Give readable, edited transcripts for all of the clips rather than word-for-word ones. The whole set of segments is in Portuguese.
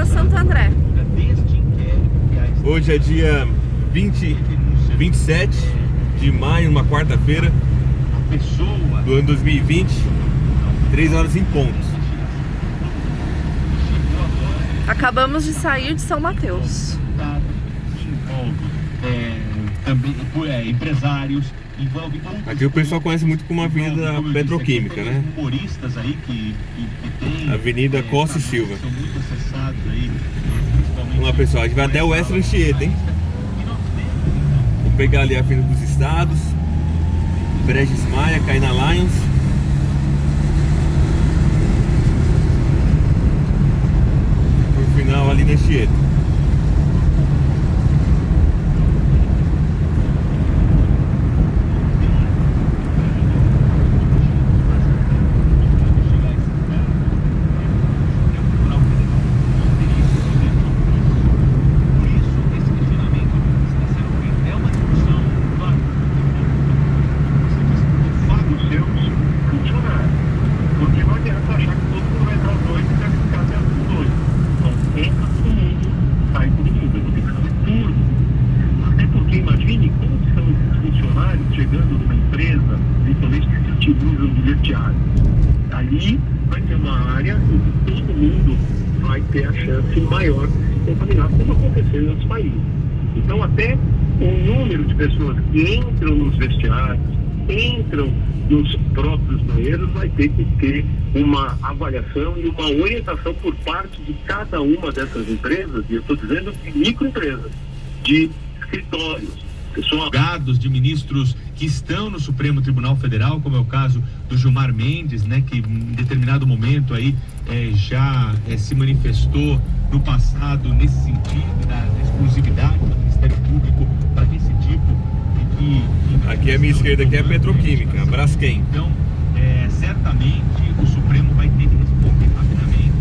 para Santo André. Hoje é dia 27 de maio, uma quarta-feira do ano 2020, 3 horas em ponto. Acabamos de sair de São Mateus. Também empresários, envolve aqui o pessoal conhece muito como Avenida Petroquímica, né? Humoristas aí que tem Avenida Costa e Silva. são muito acessados aí. Vamos lá, pessoal, a gente vai até o Oeste Anchieta, hein? Vou pegar ali a Avenida dos Estados, Brejes Maia, cair na Lions. Por final ali na Anchieta. Ali vai ter uma área em que todo mundo vai ter a chance maior de contaminar, como aconteceu em outros países. Então, até o número de pessoas que entram nos vestiários, entram nos próprios banheiros, vai ter que ter uma avaliação e uma orientação por parte de cada uma dessas empresas, e eu estou dizendo de microempresas, de escritórios, Advogados de ministros que estão no Supremo Tribunal Federal, como é o caso do Gilmar Mendes, né, que em determinado momento aí já se manifestou no passado nesse sentido da exclusividade do Ministério Público para esse tipo de aqui à minha esquerda aqui é a Petroquímica, a Braskem. Então, certamente o Supremo vai ter que responder rapidamente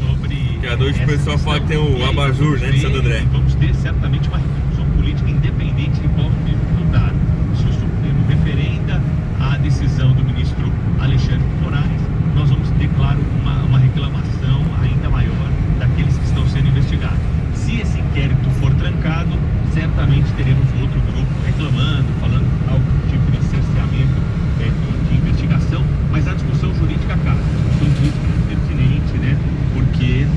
sobre. Que à noite o pessoal fala que tem o abajur, né, de Santo André. Vamos ter certamente uma repercussão política independente de qual seja o resultado. Se o Supremo referenda a decisão do ministro Alexandre de Moraes, nós vamos ter, claro, uma reclamação ainda maior daqueles que estão sendo investigados. Se esse inquérito for trancado, certamente teremos outro grupo reclamando, falando algum tipo de cerceamento de investigação, mas a discussão jurídica acaba. A discussão jurídica é pertinente, né? Porque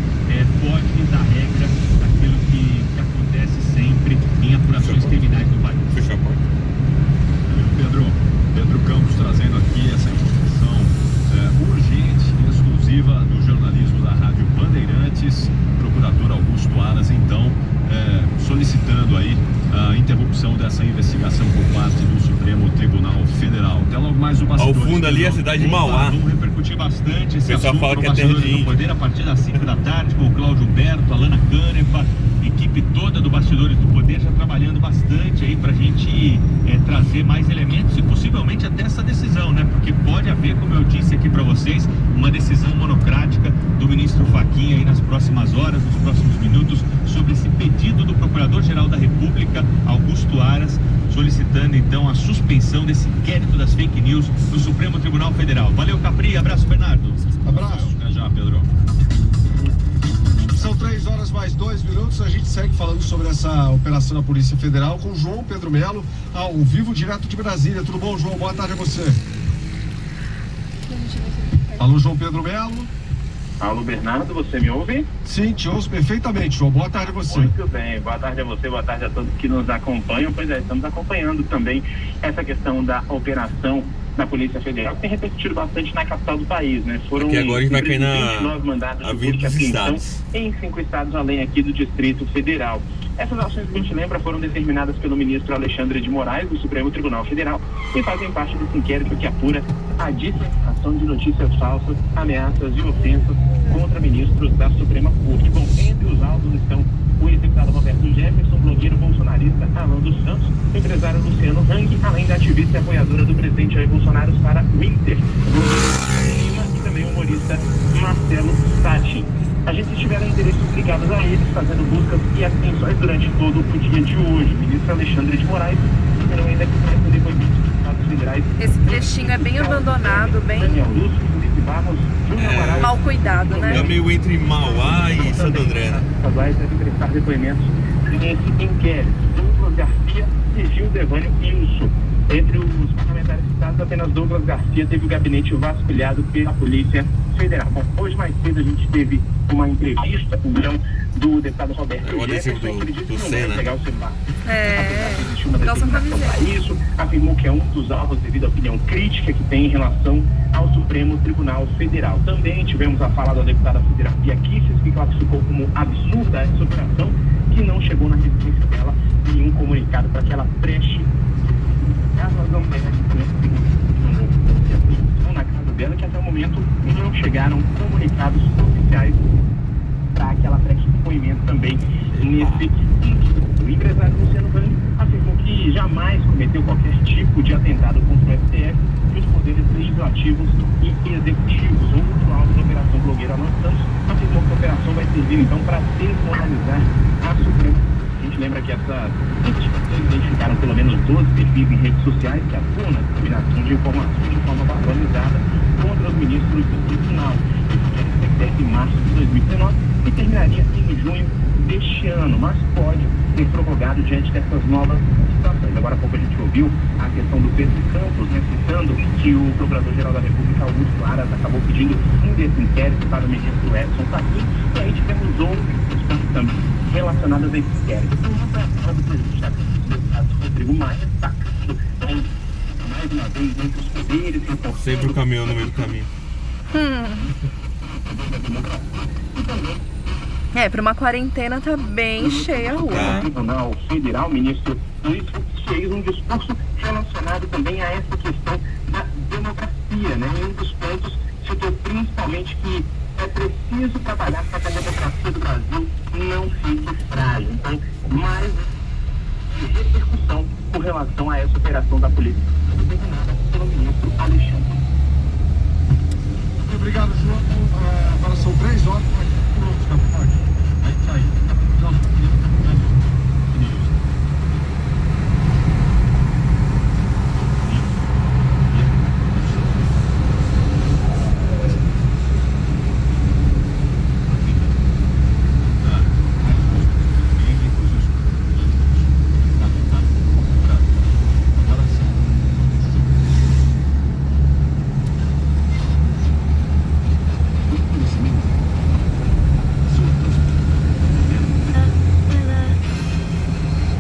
pode dar regra daquilo que acontece sempre em apurações criminais no país. Fecha a porta. Pedro Campos trazendo aqui essa informação urgente e exclusiva do jornalismo da Rádio Bandeirantes. Procurador Augusto Aras, então, solicitando aí a interrupção dessa investigação por parte do Supremo Tribunal Federal. Até logo mais o bastidor. Ao fundo ali é a cidade de Mauá. Vamos repercutir bastante esse pessoal assunto fala no que é terra de Bastidores do índio. Poder a partir das 5 da tarde com o Cláudio Humberto, a Lana Canepa, equipe toda do Bastidores do Poder já trabalhando bastante aí pra gente trazer mais elementos e possivelmente até essa decisão, né? Porque pode haver, como eu disse aqui pra vocês, uma decisão monocrática do ministro Fachin aí nas próximas horas, nos próximos minutos, sobre esse pedido do Procurador-Geral da República, Augusto Aras, solicitando então a suspensão desse inquérito das fake news no Supremo Tribunal Federal. Valeu, Capri, abraço, Bernardo. Abraço. Até já, Pedro. São 3 horas mais 2 minutos. A gente segue falando sobre essa operação da Polícia Federal com o João Pedro Melo, ao vivo, direto de Brasília. Tudo bom, João? Boa tarde a você. Alô, João Pedro Melo. Alô, Bernardo, você me ouve? Sim, te ouço perfeitamente, João. Boa tarde a você. Muito bem, boa tarde a você, boa tarde a todos que nos acompanham. Pois é, estamos acompanhando também essa questão da operação da Polícia Federal, que tem repercutido bastante na capital do país, né? Foram Aqui agora a gente vai cair na 29 mandados de Avenida busca dos e apreensão Estados. em 5 estados além aqui do Distrito Federal. Essas ações que a gente lembra foram determinadas pelo ministro Alexandre de Moraes do Supremo Tribunal Federal e fazem parte desse inquérito que apura a disseminação de notícias falsas, ameaças e ofensas contra ministros da Suprema Corte. Bom, entre os alvos estão o ex-deputado Roberto Jefferson, blogueiro bolsonarista Alan dos Santos, o empresário Luciano Hang, além da ativista e apoiadora do presidente Jair Bolsonaro, Sarah Winter, e também o humorista Marcelo Satti. A gente tiveram endereços ligados a eles, fazendo buscas e apreensões durante todo o dia de hoje. O ministro Alexandre de Moraes esperou ainda que o depoimento dos estados federais. Esse trechinho é bem abandonado, bem Daniel Lúcio, Vamos, Júnior Amaral. Mal cuidado, né? É meio entre Mauá e Santo André, né? Estaduais devem prestar depoimentos nesse inquérito. Douglas Garcia e Gil Devânio Ilso. Entre os parlamentares citados, apenas Douglas Garcia teve o gabinete vasculhado pela Polícia Federal. Bom, hoje mais cedo a gente teve uma entrevista com do deputado Roberto o adesivo do Senna. Pegar o celular. Nelson pra isso, afirmou que é um dos alvos devido à opinião crítica que tem em relação ao Supremo Tribunal Federal. Também tivemos a fala da deputada federal Bia Kicis, que classificou como absurda essa operação, que não chegou na residência dela nenhum comunicado para que ela preste. Nós vamos pegar na casa dela, que até o momento não chegaram comunicados oficiais para que ela preste depoimento também nesse inquérito. O empresário Luciano Hang afirmou que jamais cometeu qualquer tipo de atentado contra o STF e os poderes legislativos e executivos. Outro alvo da Operação Blogueira Alan Santos afirmou que a operação vai servir então para desmoralizar a Suprema. A gente lembra que essas investigações identificaram pelo menos 12 perfis em redes sociais que atuam na disseminação de informações de forma padronizada contra os ministros do Tribunal. Isso acontece em março de 2019 e terminaria em junho deste ano, mas pode ser prorrogado diante dessas novas situações. Agora há pouco a gente ouviu a questão do Pedro Campos, né, citando que o Procurador-Geral da República, Augusto Aras, acabou pedindo fim desse inquérito para o ministro Edson Fachin, e aí tivemos outros questões também relacionadas a esse inquérito. Uma foi a fala do presidente da Câmara dos Deputados, Rodrigo Maia, destacando mais uma vez entre os poderes, Sempre o caminhão no meio do caminho. Pra uma quarentena tá bem cheia a rua. O Tribunal Federal, o ministro Luiz Fux, fez um discurso relacionado também a essa questão da democracia, né? Em um dos pontos citou principalmente que é preciso trabalhar para que a democracia do Brasil não fique frágil. Então, mais repercussão com relação a essa operação da polícia determinada pelo ministro Alexandre. Muito obrigado, João. Agora são 3 horas. Aí tá aí.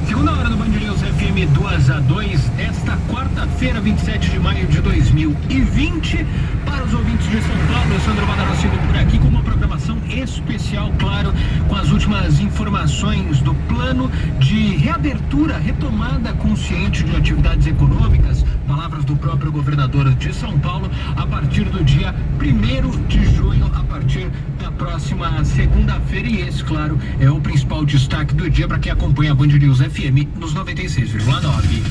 Segunda hora do Band News FM 2-2, desta quarta-feira, 27 de maio de 2020. Para os ouvintes de São Paulo, eu Sandro Badarossi por aqui com uma programação especial, claro, com as últimas informações do plano de reabertura, retomada consciente de atividades econômicas, palavras do próprio governador de São Paulo, a partir do dia 1º de junho, a partir da próxima segunda-feira. E esse, claro, é o principal destaque do dia para quem acompanha a Band News FM nos 96,9.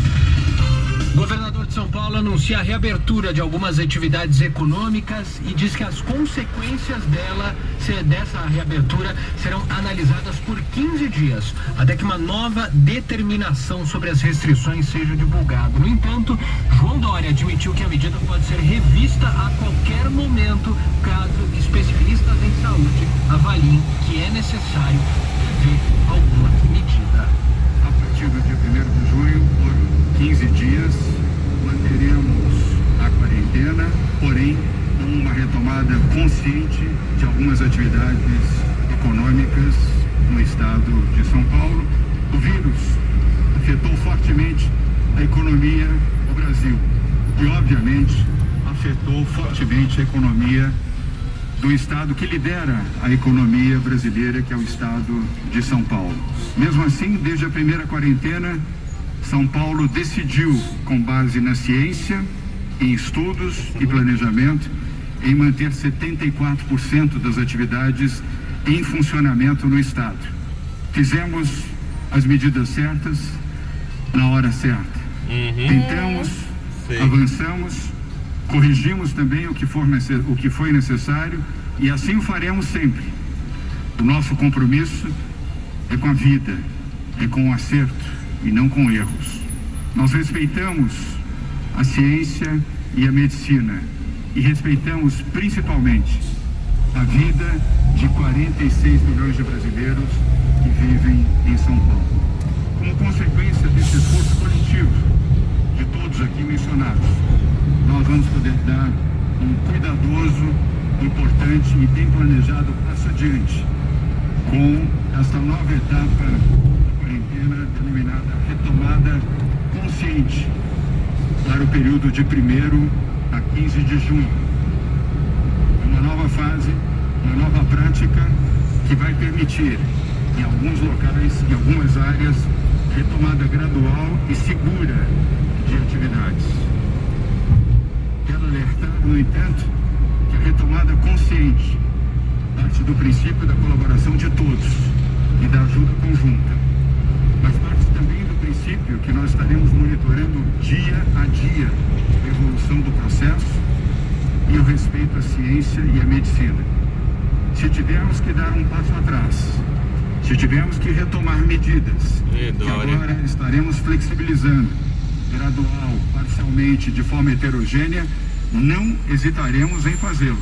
Governador de São Paulo anuncia a reabertura de algumas atividades econômicas e diz que as consequências dessa reabertura serão analisadas por 15 dias, até que uma nova determinação sobre as restrições seja divulgada. No entanto, João Dória admitiu que a medida pode ser revista a qualquer momento, caso especialistas em saúde avaliem que é necessário ver alguma medida. A partir do dia 1º de junho, por 15 dias, manteremos a quarentena, porém com uma retomada consciente de algumas atividades econômicas no estado de São Paulo. O vírus afetou fortemente a economia do Brasil e, obviamente, afetou fortemente a economia do estado que lidera a economia brasileira, que é o estado de São Paulo. Mesmo assim, desde a primeira quarentena, São Paulo decidiu, com base na ciência, em estudos e planejamento, em manter 74% das atividades em funcionamento no estado. Fizemos as medidas certas na hora certa. Tentamos, avançamos, corrigimos também o que foi necessário e assim o faremos sempre. O nosso compromisso é com a vida, é com o acerto e não com erros. Nós respeitamos a ciência e a medicina e respeitamos principalmente a vida de 46 milhões de brasileiros que vivem em São Paulo. Como consequência desse esforço coletivo de todos aqui mencionados, nós vamos poder dar um cuidadoso, importante e bem planejado passo adiante com esta nova etapa da quarentena denominada retomada consciente para o período de 1º a 15 de junho. Uma nova fase, uma nova prática que vai permitir, em alguns locais, em algumas áreas, retomada gradual e segura de atividades. Quero alertar, no entanto, que a retomada consciente parte do princípio da colaboração de todos e da ajuda conjunta, mas parte também do princípio que nós estaremos monitorando dia a dia a evolução do processo e o respeito à ciência e à medicina. Se tivermos que dar um passo atrás, se tivermos que retomar medidas que agora estaremos flexibilizando, gradual, parcialmente, de forma heterogênea, não hesitaremos em fazê-lo,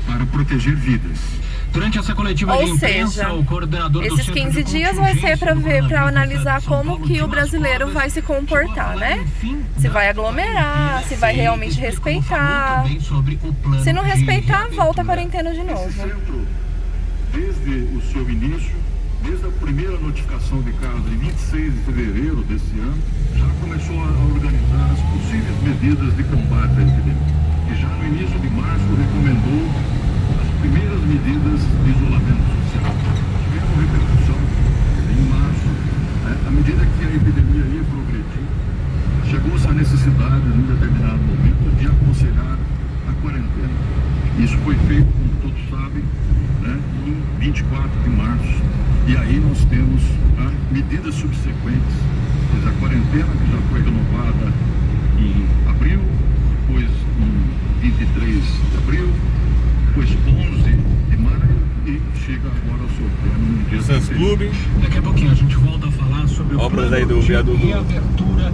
para proteger vidas. Durante essa coletiva de imprensa, o coordenador do esses 15 dias vai ser para analisar como que o brasileiro vai se comportar, né? Se vai aglomerar, se vai realmente respeitar. Se não respeitar, volta a quarentena de novo. Desde o seu início, desde a primeira notificação de casos de 26 de fevereiro desse ano, já começou a organizar as possíveis medidas de combate à epidemia. E já no início de março recomendou as primeiras medidas de isolamento social. Tiveram repercussão em março, à medida que a epidemia ia progredir, chegou-se a necessidade, num determinado momento, de aconselhar a quarentena. Isso foi feito, como todos sabem, em 24 de março. E aí nós temos medidas subsequentes, a quarentena que já foi renovada em abril, depois em 23 de abril, depois 11 de maio e chega agora ao seu termo no dia Sans Clube. Daqui a pouquinho a gente volta a falar sobre obras aí do viaduto reabertura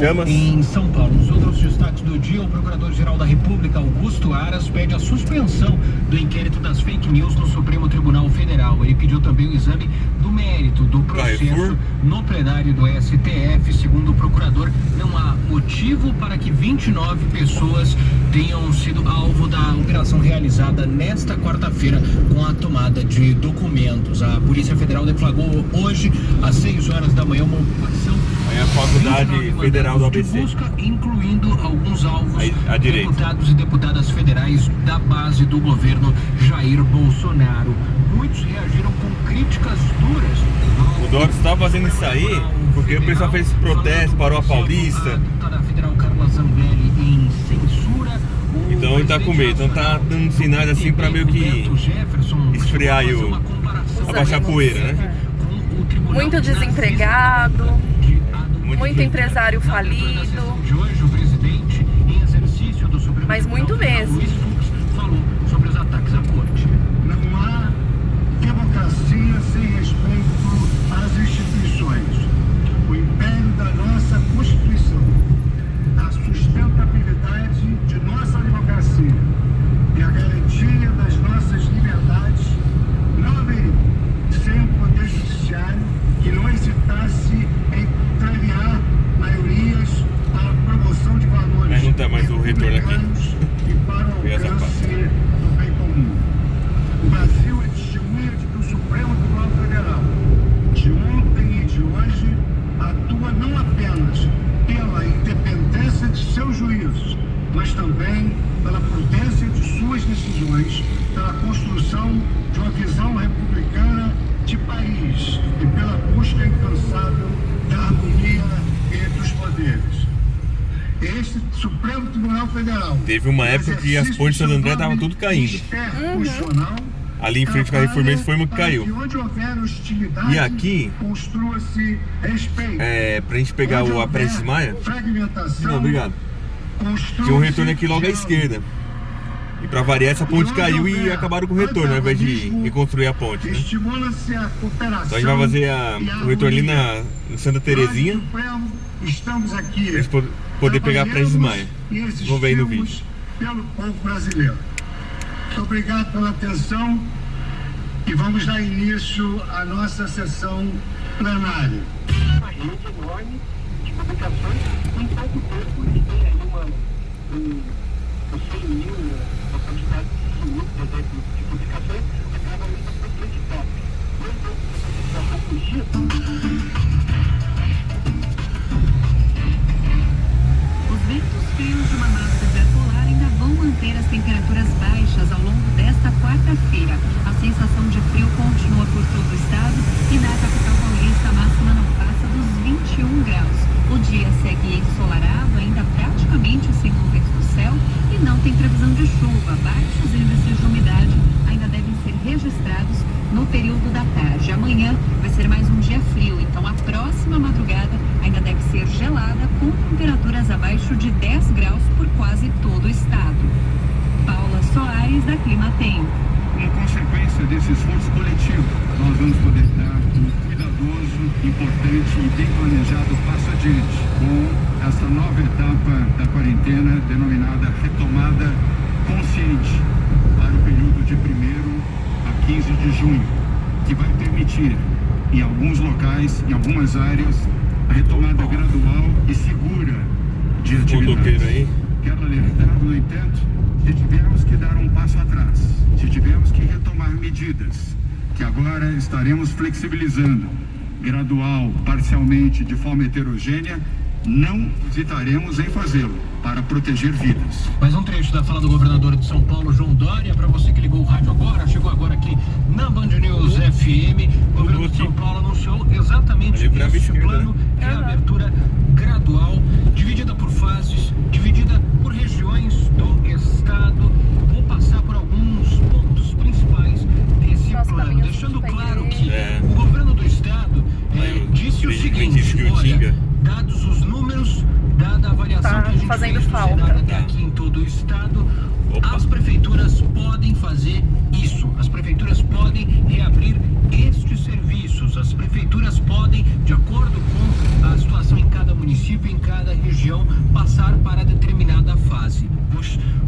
Chamas em São Paulo. Nos outros destaques do dia, o Procurador-Geral da República, Augusto Aras, pede a suspensão do inquérito das fake news no Supremo Tribunal Federal. Ele pediu também o exame do mérito do processo no plenário do STF. Segundo o procurador, não há motivo para que 29 pessoas tenham sido alvo da operação realizada nesta quarta-feira com a tomada de documentos. A Polícia Federal deflagrou hoje, às 6 horas da manhã, uma operação a Faculdade Federal do ABC, busca, incluindo alguns alvos, à direita, deputados e deputadas federais da base do governo Jair Bolsonaro. Muitos reagiram com críticas duras. O Dória está fazendo isso aí porque o pessoal fez protesto, parou a Paulista. A deputada federal Carla Zambelli em censura. Então ele tá com medo, então tá dando sinais assim para meio que esfriar aí abaixar a poeira, né? Muito desempregado, muito empresário falido, mas muito mesmo. Falou sobre os ataques à corte. Não há democracia sem respeito às instituições. O império da nossa Constituição, a sustentabilidade de nossa democracia e a garantia das nossas liberdades não haveria sem o Poder Judiciário que não hesitasse em contrariar maiorias para a promoção de valores mas não tá mais o retorno aqui e para o alcance do bem comum. O Brasil é testemunha de que o Supremo Tribunal Federal, de ontem e de hoje, atua não apenas pela independência de seus juízos, mas também pela prudência de suas decisões, pela construção de uma visão republicana de país e pela busca incansável da harmonia entre os poderes. Este Supremo Tribunal Federal teve uma época que as pontes de Santo André estavam tudo caindo. Ali em frente com a Reformista foi uma que caiu. E aqui, pra gente pegar o Prestes Maia, não, obrigado, tinha um retorno aqui logo à esquerda. E pra variar, essa ponte caiu e acabaram com o retorno, ao invés de reconstruir a ponte, né? Então a gente vai fazer o retorno ali na Santa Terezinha, pra gente poder pegar a Prestes Maia. Vamos ver aí no vídeo. pelo povo brasileiro. Muito obrigado pela atenção e vamos dar início à nossa sessão plenária. Uma rede enorme de publicações, em pouco tempo eles têm aí uma 100 mil, uma quantidade de mil, por exemplo, de publicações, acaba indo para o TikTok. Há poucos dias. Os ventos frios de uma massa de ar polar ainda vão manter as temperaturas baixas ao longo desta quarta-feira. A sensação de frio continua por todo o estado e na capital paulista a máxima não passa dos 21 graus. O dia segue ensolarado, ainda praticamente sem nuvens no céu e não tem previsão de chuva. Baixos índices de umidade ainda devem ser registrados no período da tarde. Amanhã vai ser mais um dia frio, então a próxima madrugada ainda deve ser gelada, com temperaturas abaixo de 10 graus por quase todo o estado. Paula Soares, da Climatempo. Como consequência desse esforço coletivo, nós vamos poder dar um cuidadoso, importante e bem planejado passo adiante com essa nova etapa da quarentena denominada retomada consciente para o período de 1º a 15 de junho, que vai permitir, em alguns locais, em algumas áreas, a retomada gradual e segura de atividades. Quero alertar, no entanto, se tivermos que dar um passo atrás, se tivermos que retomar medidas que agora estaremos flexibilizando, gradual, parcialmente, de forma heterogênea, não hesitaremos em fazê-lo para proteger vidas. Mais um trecho da fala do governador de São Paulo, João Dória, para você que ligou o rádio agora, chegou agora aqui na Band News FM. O governo de São Paulo anunciou exatamente esse plano de abertura gradual, dividida por fases, dividida por regiões do estado. Vou passar por alguns pontos principais desse plano, deixando claro que o governo do estado disse o seguinte: olha, dados os números, dada a avaliação que a gente fazendo fez falta até aqui em todo o estado, as prefeituras podem fazer isso. As prefeituras podem reabrir estes serviços. As prefeituras podem, de acordo com a situação em cada município, em cada região, passar para determinada fase.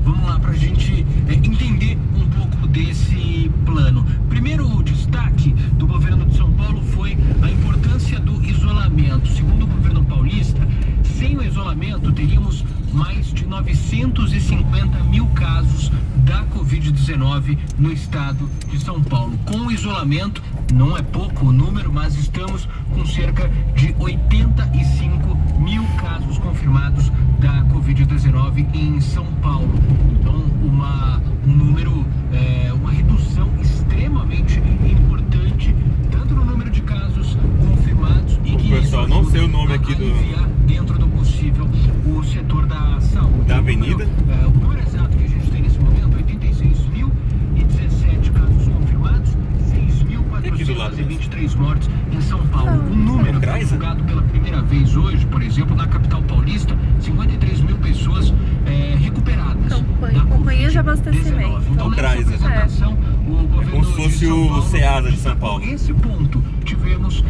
Vamos lá para a gente entender um pouco desse plano. Primeiro, o destaque do governo de São Paulo foi a importância do isolamento. Segundo o governo paulista, sem o isolamento teríamos mais de 950 mil casos da Covid-19 no estado de São Paulo. Com o isolamento, não é pouco o número, mas estamos com cerca de 85 mil casos confirmados da Covid-19 em São Paulo. Então, um número, uma redução extremamente importante, tanto no número de casos confirmados e que pessoal, não sei o nome aqui dentro do possível o setor da saúde. Da avenida. O número exato que a gente tem nesse momento: 86.017 casos confirmados, 6.423 mortes em São Paulo. Um número divulgado pela primeira vez hoje, por exemplo, na capital paulista, 53 mil pessoas recuperadas. Companhia de abastecimento. Então, nessa apresentação, o governo como se fosse o Ceasa de São Paulo. Esse ponto, tivemos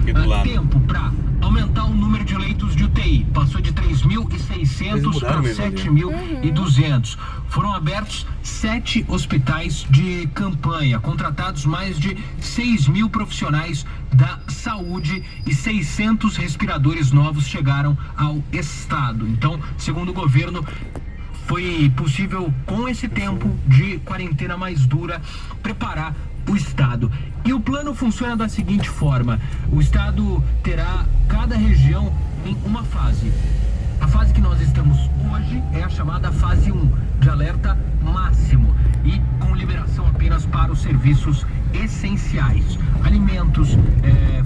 tempo para aumentar o número de leitos de UTI. Passou de 3.600 para 7.200. Foram abertos 7 hospitais de campanha, contratados mais de 6 mil profissionais da saúde e 600 respiradores novos chegaram ao estado. Então, segundo o governo, foi possível, com esse tempo de quarentena mais dura, preparar o estado. E o plano funciona da seguinte forma: o estado terá cada região em uma fase. A fase que nós estamos hoje é a chamada fase 1, de alerta máximo, e com liberação apenas para os serviços essenciais. Alimentos,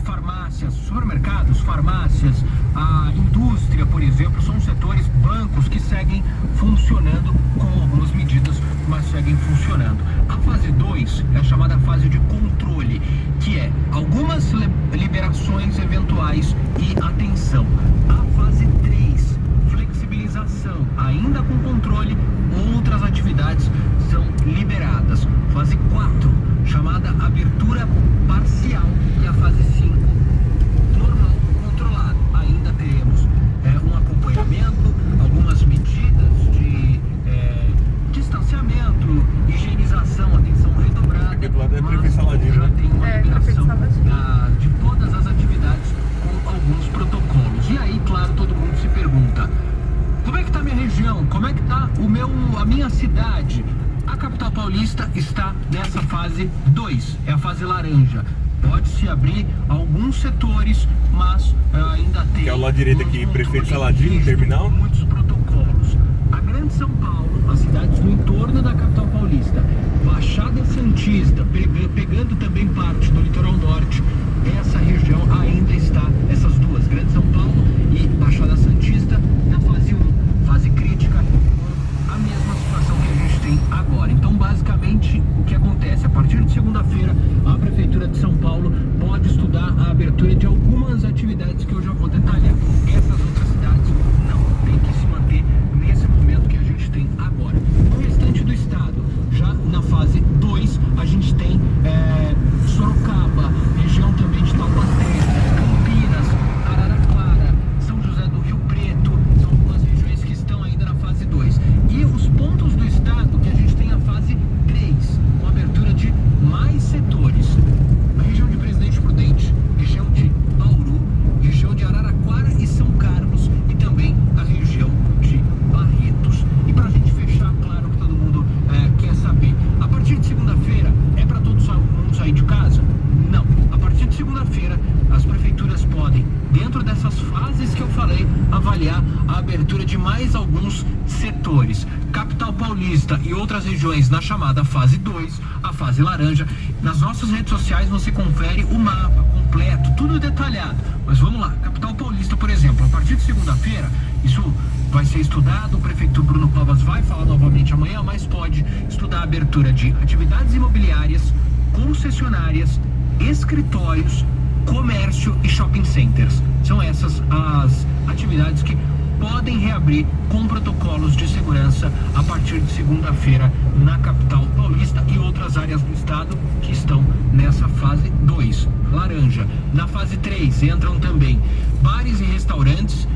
farmácias, supermercados, farmácias, a indústria, por exemplo, são setores, bancos que seguem funcionando com algumas medidas, mas seguem funcionando. A fase 2 é a chamada fase de controle, que é algumas liberações eventuais e atenção. A fase 3, flexibilização, ainda com controle, outras atividades são liberadas. Fase 4, chamada abertura parcial, e a fase 5, normal, controlado. Ainda teremos um acompanhamento, algumas medidas de exemplo, lá é Prefeito Saladino, já né? tem uma Prefeito liberação Saladino. de todas as atividades com alguns protocolos. E aí, claro, todo mundo se pergunta: como é que tá a minha região? Como é que tá a minha cidade? A capital paulista está nessa fase 2, é a fase laranja. Pode-se abrir alguns setores, mas ainda tem... Que é o lado direito aqui, Prefeito Saladino, terminal. Muitos protocolos. A Grande São Paulo, as cidades no entorno da capital paulista, Baixada Santista, pegando também parte do litoral norte, essa região ainda está, essas duas, Grande São Paulo e Baixada Santista, na fase 1, fase crítica, a mesma situação que a gente tem agora. Então, basicamente, o que acontece? A partir de segunda-feira, a Prefeitura de São Paulo pode estudar a abertura de algumas atividades que eu já vou detalhar. Essas outras cidades não, tem que se manter nesse momento que a gente tem agora. No restante do estado, já na fase 2, a gente tem Sorocaba, região também de Taubaté, Campinas, Araraquara, São José do Rio Preto, são algumas regiões que estão ainda na fase 2. E os pontos do estado que a gente tem a fase 3, com abertura de mais setores. A região de Presidente Prudente, região de Bauru, região de Araraquara e São Carlos e também a região de Barretos. E pra gente fechar, claro que todo mundo quer saber, a partir de segunda-feira é para todo mundo sair de casa? Não. A partir de segunda-feira, as prefeituras podem, dentro dessas fases que eu falei, avaliar a abertura de mais alguns setores. Capital Paulista e outras regiões na chamada fase 2, a fase laranja. Nas nossas redes sociais você confere o mapa completo, tudo detalhado. Mas vamos lá, Capital Paulista, por exemplo, a partir de segunda-feira, isso vai ser estudado, o prefeito Bruno Covas vai falar novamente amanhã, mas pode estudar a abertura de atividades imobiliárias, concessionárias, escritórios, comércio e shopping centers. São essas as atividades que podem reabrir com protocolos de segurança a partir de segunda-feira na capital paulista e outras áreas do estado que estão nessa fase 2, laranja. Na fase 3 entram também bares e restaurantes.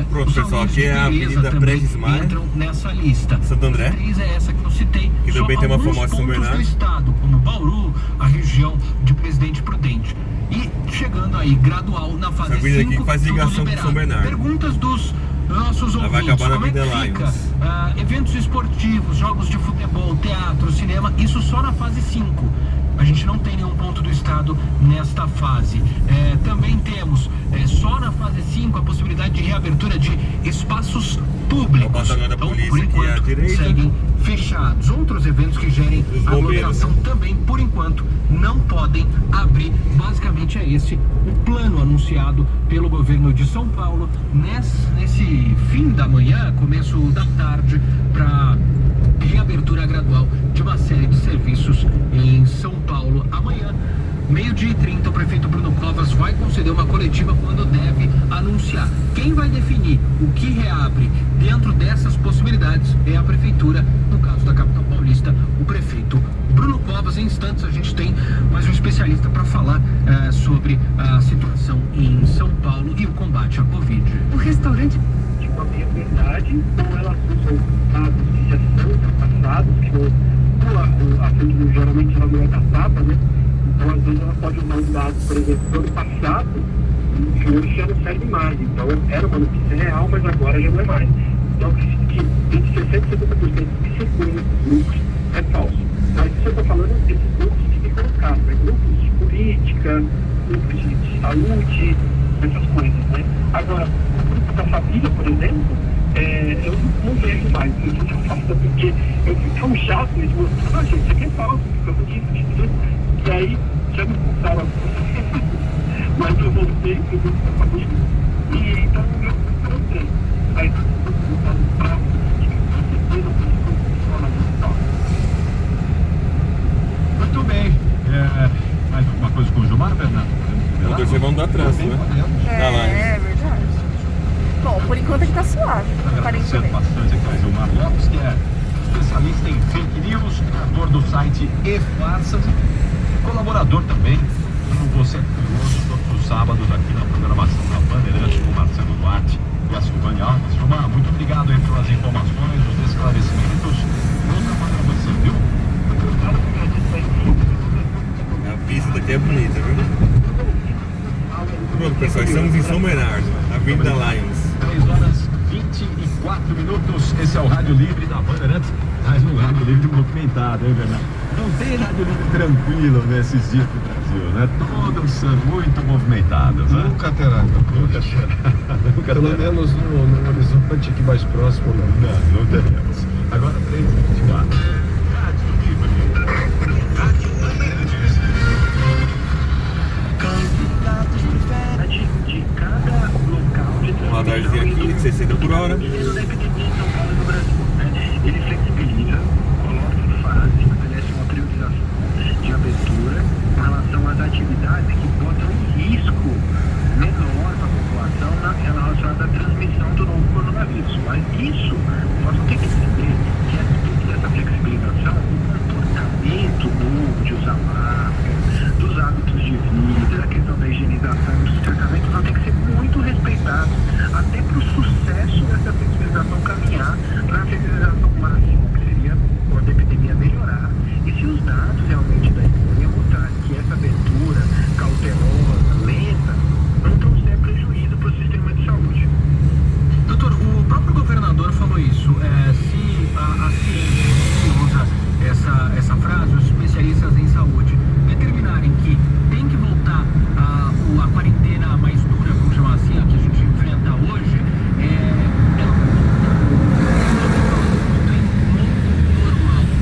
Pronto, pessoal, aqui é a Avenida Prestes Maia, entram nessa lista. Santo André. A 3 é essa que eu citei. Que também tem uma famosa São Bernardo do Bernardo. estado, como Bauru, a região de Presidente Prudente. E chegando aí, gradual, na fase 5. Essa avenida aqui que faz ligação com São Bernardo. Perguntas dos nossos ouvintes. Vai acabar na como é que Avenida fica? Lions. Eventos esportivos, jogos de futebol, teatro, cinema, isso só na fase 5. A gente não tem nenhum ponto do estado nesta fase. Também temos, só na fase 5, a possibilidade de reabertura de espaços públicos. O batalhão da polícia por aqui enquanto, à direita. seguem fechados. Outros eventos que gerem aglomeração, né? também, por enquanto, não podem abrir. Basicamente é esse o plano anunciado pelo governo de São Paulo nesse fim da manhã, começo da tarde, para reabertura gradual de uma série de serviços em São Paulo. Amanhã, 12h30, o prefeito Bruno Covas vai conceder uma coletiva quando deve anunciar. Quem vai definir o que reabre dentro dessas possibilidades é a prefeitura, no caso da capital paulista, o prefeito Bruno Covas. Em instantes a gente tem mais um especialista para falar sobre a situação em São Paulo e o combate à Covid. O restaurante de uma meia-verdade, ou ela usam dados que já são ultrapassados, que a família geralmente ela não é caçada, né? Então, às vezes, ela pode usar um dado, por exemplo, do ano passado, que hoje já não serve mais. Então, era uma notícia real, mas agora já não é mais. Então, que entre 60% e 70% que circulam nesses grupos é falso. Mas isso eu estou falando desses grupos que ficam no caso, né? Grupos de política, grupos de saúde, essas coisas, né? Agora, o grupo da família, por exemplo, eu não vejo mais. Eu não faço porque eu fico tão chato mesmo. Gente, isso aqui é falso, porque eu disse. E aí, já me contaram mas eu voltei pro grupo da família e então eu voltei. Aí muito bem. Mais alguma coisa com o Gilmar, Bernardo? O terceiro vão dar trânsito, né? É verdade. Bom, por enquanto ele tá suave, Agradecendo aparentemente. bastante aqui ao Gilmar Lopes, que é especialista em fake news, criador do site E-Farsas, colaborador também do Você é Curioso, todos os sábados aqui na programação da Bandeirantes com Marcelo Duarte e a Silvânia Alves. Gilmar, muito obrigado aí pelas informações, os esclarecimentos. Bom trabalho pra você, viu? Muito obrigado por é bonita, viu? Pronto, pessoal, estamos em São Bernardo, Avenida Lions. 3 horas 24 minutos. Esse é o Rádio Livre da Bandeirantes. Mais um Rádio Livre movimentado, hein, Bernardo? Não tem Rádio Livre tranquilo nesses dias do Brasil, né? Todos são muito movimentados, né? Nunca terá. Nunca terá. Pelo menos no horizonte aqui mais próximo, não. Não teremos. Agora 3h24. Rádio Livre. Rádio Bandeirantes. De cada local de Um radarzinho aqui de 60 por hora. Ele flexibiliza, coloca em fase, estabelece uma priorização de abertura com relação às atividades que botam em risco menor para a população relacionada à transmissão do novo coronavírus. Mas isso, nós vamos ter que entender que essa flexibilização, o comportamento novo de usar máscara, dos hábitos de vida, a questão da higienização e dos tratamentos vão ter que ser muito respeitados, até para o sucesso dessa flexibilização caminhar para a flexibilização máxima, que seria quando a epidemia melhorar. E se os dados realmente da epidemia mostrarem que essa abertura cautelosa, lenta, não trouxer prejuízo para o sistema de saúde. Doutor, o próprio governador falou isso. Se a ciência usa essa frase, os especialistas em saúde determinarem que tem que voltar a quarentena mais dura, vamos chamar assim, a que a gente enfrenta hoje,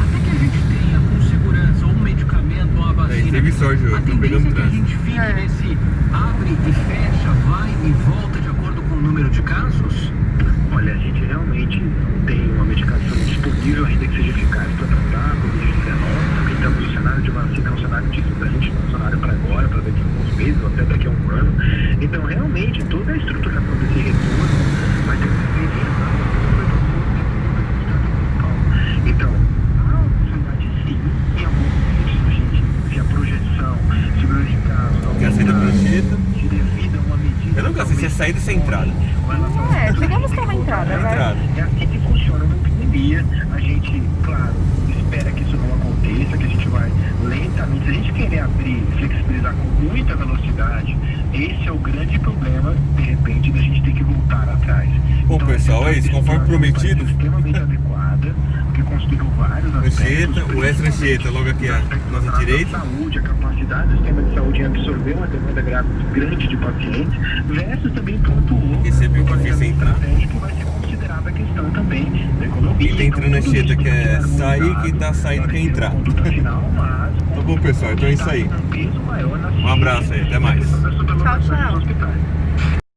até que a gente tenha com segurança um medicamento, uma vacina, Teve sorte, a tô tendência pegando é que a trânsito. gente fique nesse abre e fecha, vai e volta de acordo com o número de casos? Olha, a gente realmente tem uma medicação disponível ainda que seja eficaz para tratar a Covid-19. Também estamos no cenário de vacina, é um cenário distante, não é um cenário para agora, para daqui a alguns meses ou até daqui a um ano. Então, realmente, toda a estruturação desse retorno vai ter que ser feita. Então, há uma possibilidade sim, em alguns momentos a gente, se a projeção, se o número de casos, Quer sair da prancheta? se devido a uma medida... Eu não gosto se é saída sem entrada. Digamos que é uma entrada, vai. Entrada. É assim que funciona uma epidemia. A gente, claro, espera que isso não aconteça, que a gente vai lentamente. Se a gente querer abrir, flexibilizar com muita velocidade, esse é o grande problema, de repente, da gente ter que voltar atrás. Bom, pessoal, é isso. Conforme prometido, Extremamente adequada, que considerou vários aspectos. Anchieta, o Anchieta, logo aqui à nossa direita. A saúde, a capacidade do sistema de saúde em absorver uma demanda grande de pacientes, versus também pontuou Esse é bem difícil entrar. que vai ser considerada a questão também da economia. Quem tá entrando na Anchieta quer sair, quem tá saindo quer entrar. Tá Tá bom, pessoal, então é isso aí. Um abraço aí, até mais. Tchau,